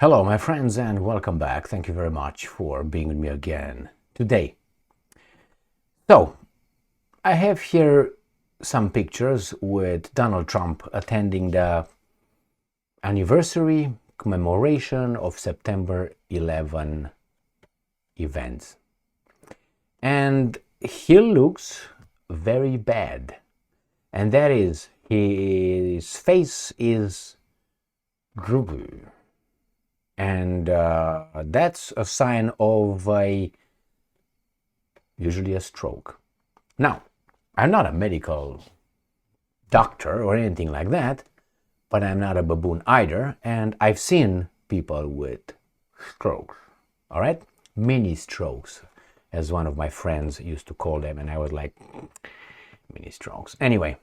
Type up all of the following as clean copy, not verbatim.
Hello, my friends, and welcome back. Thank you very much for being with me again today. So, I have here some pictures with Donald Trump attending the anniversary commemoration of September 11 events. And he looks very bad. And that is, his face is droopy. And that's a sign of usually a stroke. Now, I'm not a medical doctor or anything like that, but I'm not a baboon either, and I've seen people with strokes, all right? Mini strokes, as one of my friends used to call them, and I was like, mini strokes. Anyway,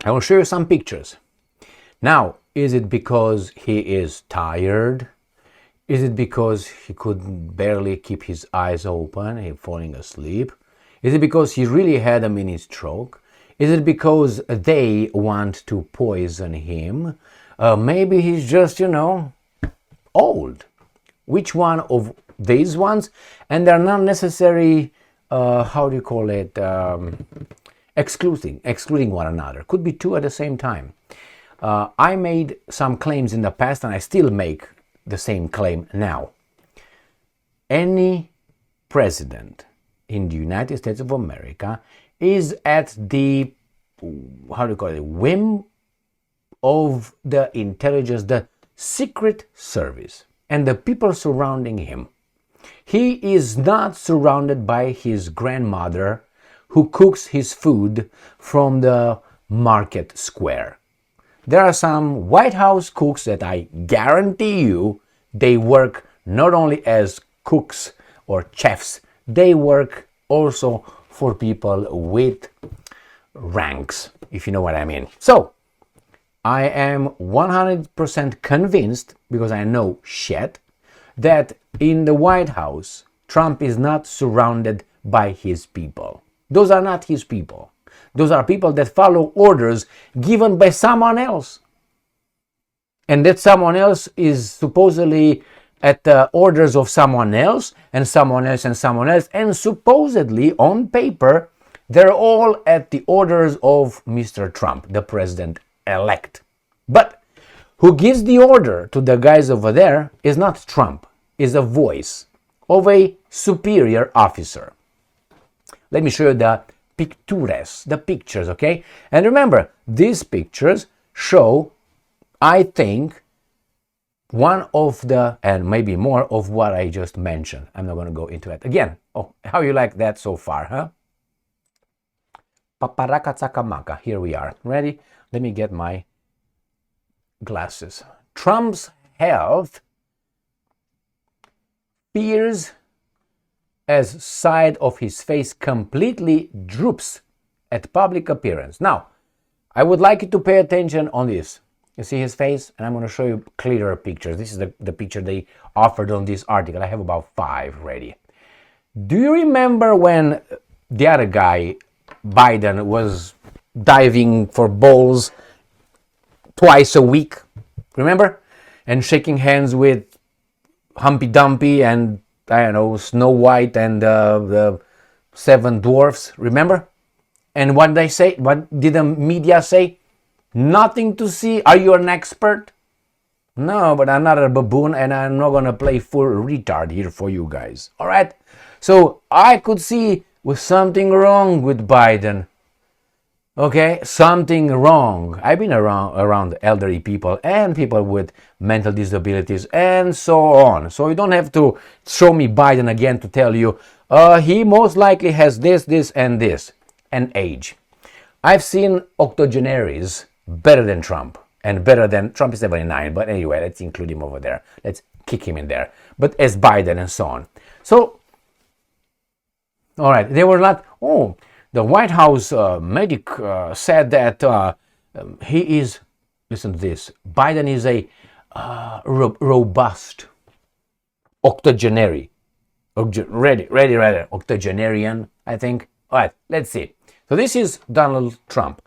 I will show you some pictures. Now, is it because he is tired? Is it because he could barely keep his eyes open and falling asleep? Is it because he really had a mini stroke? Is it because they want to poison him? Maybe he's just, old. Which one of these ones? And they're not necessarily, excluding one another. Could be two at the same time. I made some claims in the past, and I still make the same claim now. Any president in the United States of America is at the whim of the intelligence, the Secret Service, and the people surrounding him. He is not surrounded by his grandmother who cooks his food from the market square. There are some White House cooks that I guarantee you they work not only as cooks or chefs, they work also for people with ranks, if you know what I mean. So, I am 100% convinced, because I know shit, that in the White House, Trump is not surrounded by his people. Those are not his people. Those are people that follow orders given by someone else. And that someone else is supposedly at the orders of someone else, and someone else, and someone else. And supposedly, on paper, they're all at the orders of Mr. Trump, the president-elect. But who gives the order to the guys over there is not Trump, is a voice of a superior officer. Let me show you the pictures, okay? And remember, these pictures show, I think, one of the, and maybe more of what I just mentioned. I'm not going to go into it again. Oh, how you like that so far, huh? Paparaka tsakamaka. Here we are. Ready? Let me get my glasses. Trump's health appears as side of his face completely droops at public appearance. Now, I would like you to pay attention on this. You see his face? And I'm going to show you clearer pictures. This is the picture they offered on this article. I have about 5 ready. Do you remember when the other guy, Biden, was diving for balls twice a week? Remember? And shaking hands with Humpty Dumpty and Snow White and the 7 dwarfs, remember? And what they say? What did the media say? Nothing to see. Are you an expert? No, but I'm not a baboon, and I'm not gonna play full retard here for you guys. All right? So I could see was something wrong with Biden. Okay, something wrong. I've been around elderly people and people with mental disabilities and so on. So you don't have to show me Biden again to tell you he most likely has this, and this, and age. I've seen octogenaries better than Trump, and better than Trump is 79, but anyway, let's include him over there. Let's kick him in there. But as Biden and so on. So, all right, they were not, the White House medic said that he is, listen to this, Biden is a robust octogenary. Ready, octogenarian, I think. All right, let's see. So this is Donald Trump.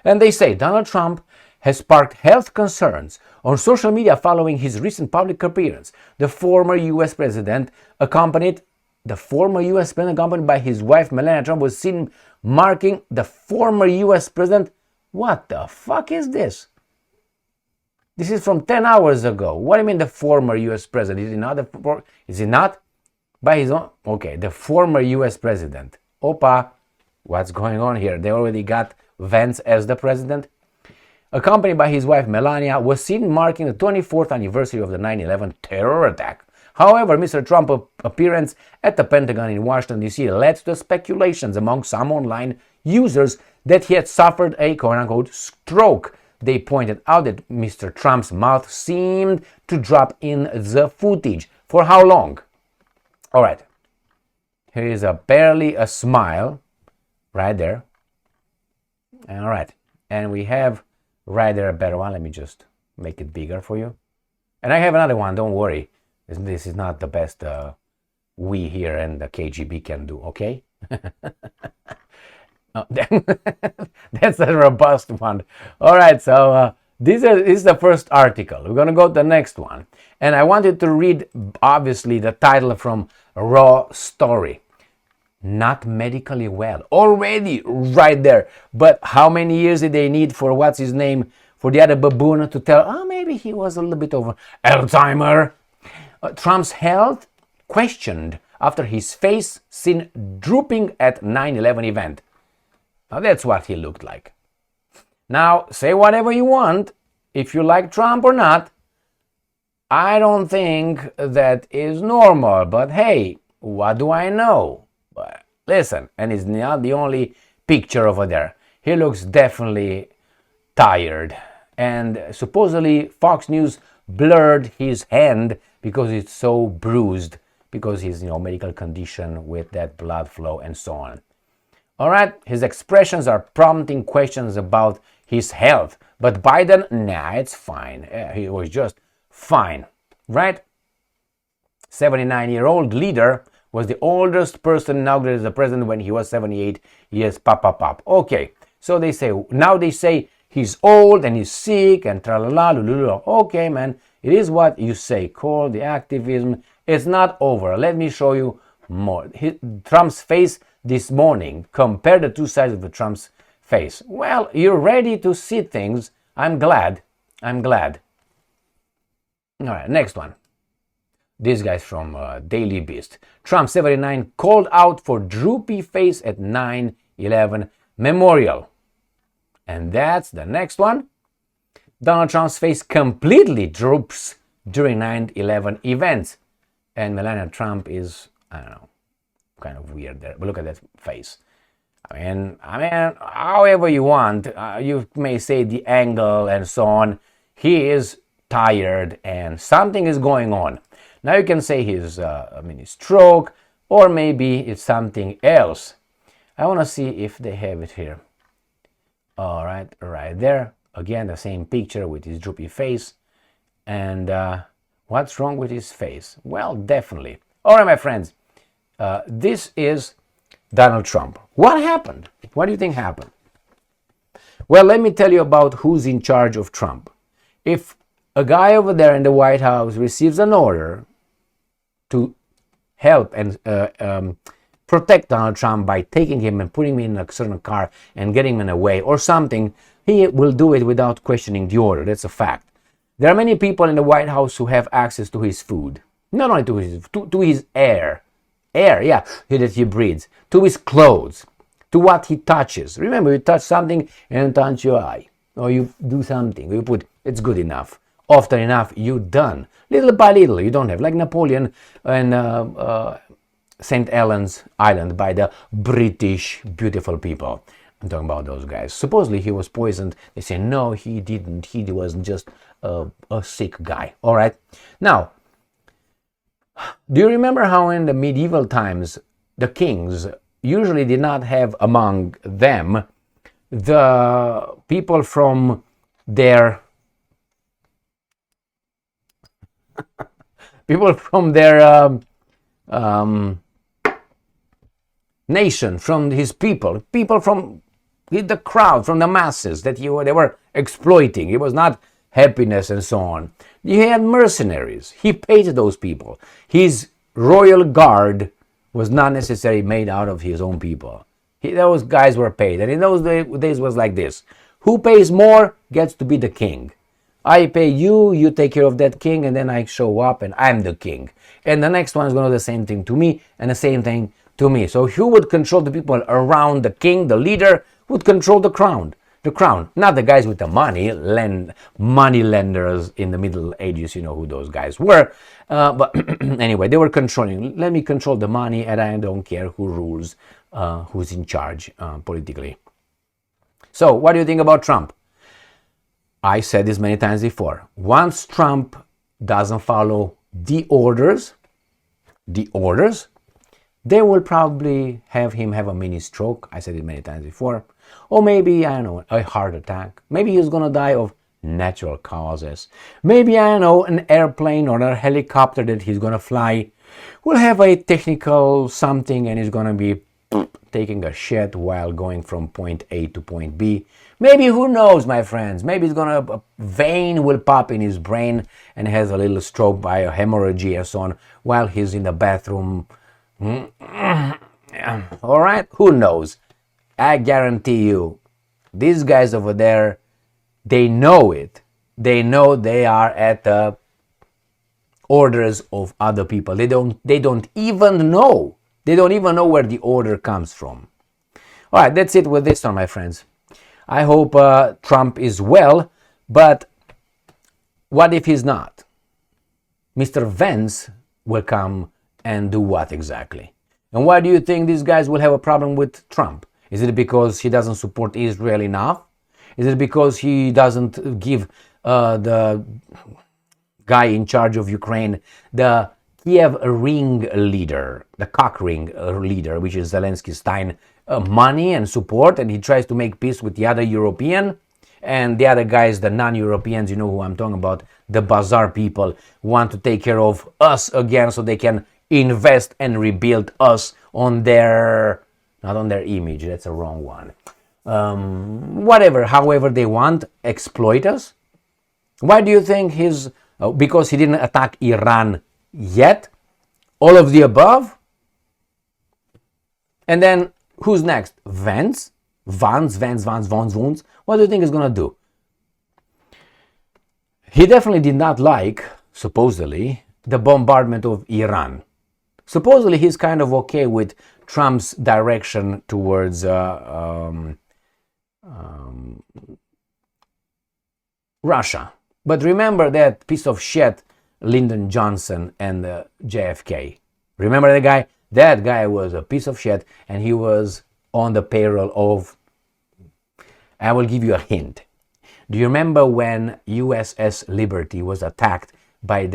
And they say Donald Trump has sparked health concerns on social media following his recent public appearance. The former U.S. president, accompanied by his wife Melania Trump, was seen marking the former U.S. president. What the fuck is this? This is from 10 hours ago. What do you mean the former U.S. president? Is he not? By his own? Okay, the former U.S. president. Opa, what's going on here? They already got Vance as the president? Accompanied by his wife Melania, was seen marking the 24th anniversary of the 9/11 terror attack. However, Mr. Trump's appearance at the Pentagon in Washington, D.C. led to speculations among some online users that he had suffered a quote-unquote stroke. They pointed out that Mr. Trump's mouth seemed to drop in the footage. For how long? All right. Here is barely a smile right there. All right. And we have right there a better one. Let me just make it bigger for you. And I have another one. Don't worry. This is not the best we here and the KGB can do. Okay? Oh, that's a robust one. All right, so this is the first article. We're going to go to the next one. And I wanted to read, obviously, the title from Raw Story. Not medically well. Already right there. But how many years did they need for what's his name, for the other baboon to tell, oh, maybe he was a little bit over Alzheimer. Trump's health questioned after his face seen drooping at 9/11 event. Now that's what he looked like. Now, say whatever you want, if you like Trump or not. I don't think that is normal, but hey, what do I know? But listen, and it's not the only picture over there. He looks definitely tired, and supposedly Fox News blurred his hand because it's so bruised, because his medical condition with that blood flow and so on. All right, his expressions are prompting questions about his health. But Biden, nah, it's fine. He was just fine, right? 79-year-old leader was the oldest person inaugurated as the president when he was 78 years. Pop. Okay, so they say he's old and he's sick and tra-la-la, lulula. Okay, man, it is what you say. Call the activism. It's not over. Let me show you more. Trump's face this morning. Compare the two sides of the Trump's face. Well, you're ready to see things. I'm glad. All right, next one. This guy's from Daily Beast. Trump, 79, called out for droopy face at 9/11 memorial. And that's the next one. Donald Trump's face completely droops during 9/11 events. And Melania Trump is, I don't know, kind of weird there. But look at that face. I mean, however you want, you may say the angle and so on. He is tired and something is going on. Now you can say his stroke, or maybe it's something else. I want to see if they have it here. All right, right there. Again, the same picture with his droopy face. And what's wrong with his face? Well, definitely. All right, my friends. This is Donald Trump. What happened? What do you think happened? Well, let me tell you about who's in charge of Trump. If a guy over there in the White House receives an order to help and protect Donald Trump by taking him and putting him in a certain car and getting him away or something, he will do it without questioning the order. That's a fact. There are many people in the White House who have access to his food. Not only to his air, that he breathes, to his clothes, to what he touches. Remember, you touch something and touch your eye, or you do something, you put, it's good enough. Often enough, you're done. Little by little, you don't have, like Napoleon and St. Helens Island by the British beautiful people. I'm talking about those guys. Supposedly he was poisoned. They say, no, he didn't. He was just a sick guy. All right. Now, do you remember how in the medieval times, the kings usually did not have among them the people from their nation, from his people from the crowd, from the masses that they were exploiting. It was not happiness and so on. He had mercenaries. He paid those people. His royal guard was not necessarily made out of his own people. Those guys were paid. And in those days was like this. Who pays more gets to be the king. I pay you, you take care of that king, and then I show up and I'm the king. And the next one is going to do the same thing to me and the same thing to me. So who would control the people around the king, the leader, would control the crown. The crown, not the guys with the money, money lenders in the Middle Ages, you know who those guys were. But anyway, they were controlling. Let me control the money, and I don't care who rules, who's in charge politically. So, what do you think about Trump? I said this many times before. Once Trump doesn't follow the orders, they will probably have him have a mini stroke. I said it many times before. Or maybe, I don't know, a heart attack. Maybe he's going to die of natural causes. Maybe, I don't know, an airplane or a helicopter that he's going to fly will have a technical something and he's going to be taking a shit while going from point A to point B. Maybe, who knows, my friends, maybe a vein will pop in his brain and has a little stroke by a hemorrhage or so on while he's in the bathroom. All right, who knows? I guarantee you, these guys over there, they know it. They know they are at the orders of other people. They don't even know. They don't even know where the order comes from. All right, that's it with this one, my friends. I hope Trump is well, but what if he's not? Mr. Vance will come and do what exactly? And why do you think these guys will have a problem with Trump? Is it because he doesn't support Israel enough? Is it because he doesn't give the guy in charge of Ukraine, the Kiev ring leader, the cock ring leader, which is Zelensky Stein, money and support, and he tries to make peace with the other European? And the other guys, the non-Europeans, you know who I'm talking about, the bazaar people, want to take care of us again so they can invest and rebuild us on their... not on their image, that's a wrong one. However they want, exploit us. Why do you think because he didn't attack Iran yet? All of the above? And then, who's next? Vance? What do you think he's going to do? He definitely did not like, supposedly, the bombardment of Iran. Supposedly, he's kind of okay with Trump's direction towards Russia. But remember that piece of shit, Lyndon Johnson and JFK. Remember that guy? That guy was a piece of shit, and he was on the payroll of... I will give you a hint. Do you remember when USS Liberty was attacked by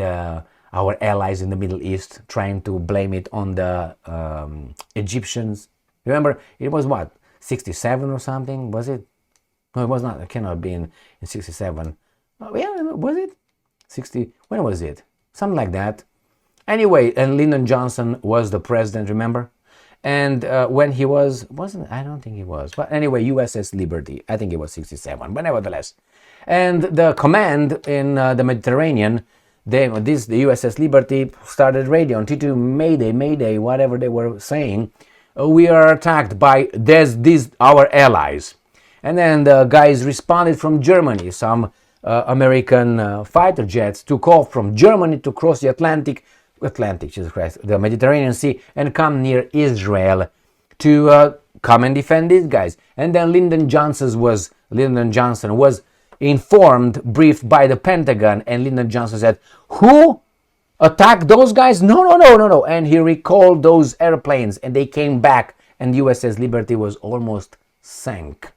our allies in the Middle East, trying to blame it on the Egyptians? Remember, it was what, 67 or something, was it? No, it was not. It cannot have been in 67. Yeah, was it? 60, when was it? Something like that. Anyway, and Lyndon Johnson was the president, remember? And when he I don't think he was. But anyway, USS Liberty, I think it was 67, but nevertheless. And the command in the Mediterranean, the USS Liberty started radio on T2, Mayday, whatever they were saying. We are attacked by our allies. And then the guys responded from Germany. Some American fighter jets took off from Germany to cross the Jesus Christ, the Mediterranean Sea, and come near Israel to come and defend these guys. And then Lyndon Johnson was informed, briefed by the Pentagon, and Lyndon Johnson said, "Who attacked those guys? No. And he recalled those airplanes, and they came back, and USS Liberty was almost sank.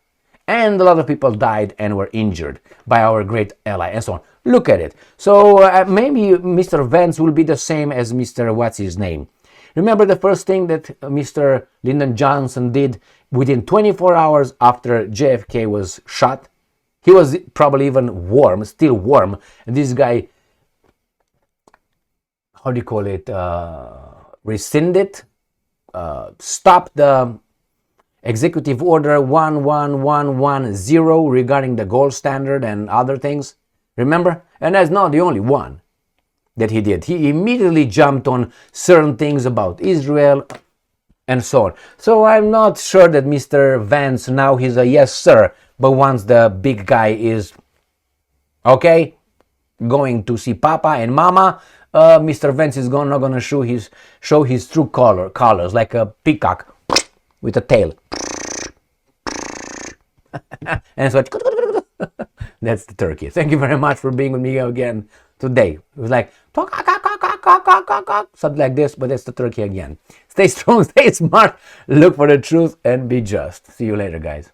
And a lot of people died and were injured by our great ally, and so on. Look at it. So maybe Mr. Vance will be the same as Mr. What's his name. Remember the first thing that Mr. Lyndon Johnson did within 24 hours after JFK was shot? He was probably even still warm. And this guy, how do you call it, rescinded, stopped Executive Order 11110 regarding the gold standard and other things. Remember? And that's not the only one that he did. He immediately jumped on certain things about Israel and so on. So I'm not sure that Mr. Vance now he's a yes sir, but once the big guy is okay, going to see Papa and Mama, Mr. Vance is not gonna show his true colors like a peacock with a tail. And so that's the turkey. Thank you very much for being with me again today. It was like something like this, but it's the turkey again. Stay strong, stay smart, look for the truth, and be just. See you later, guys.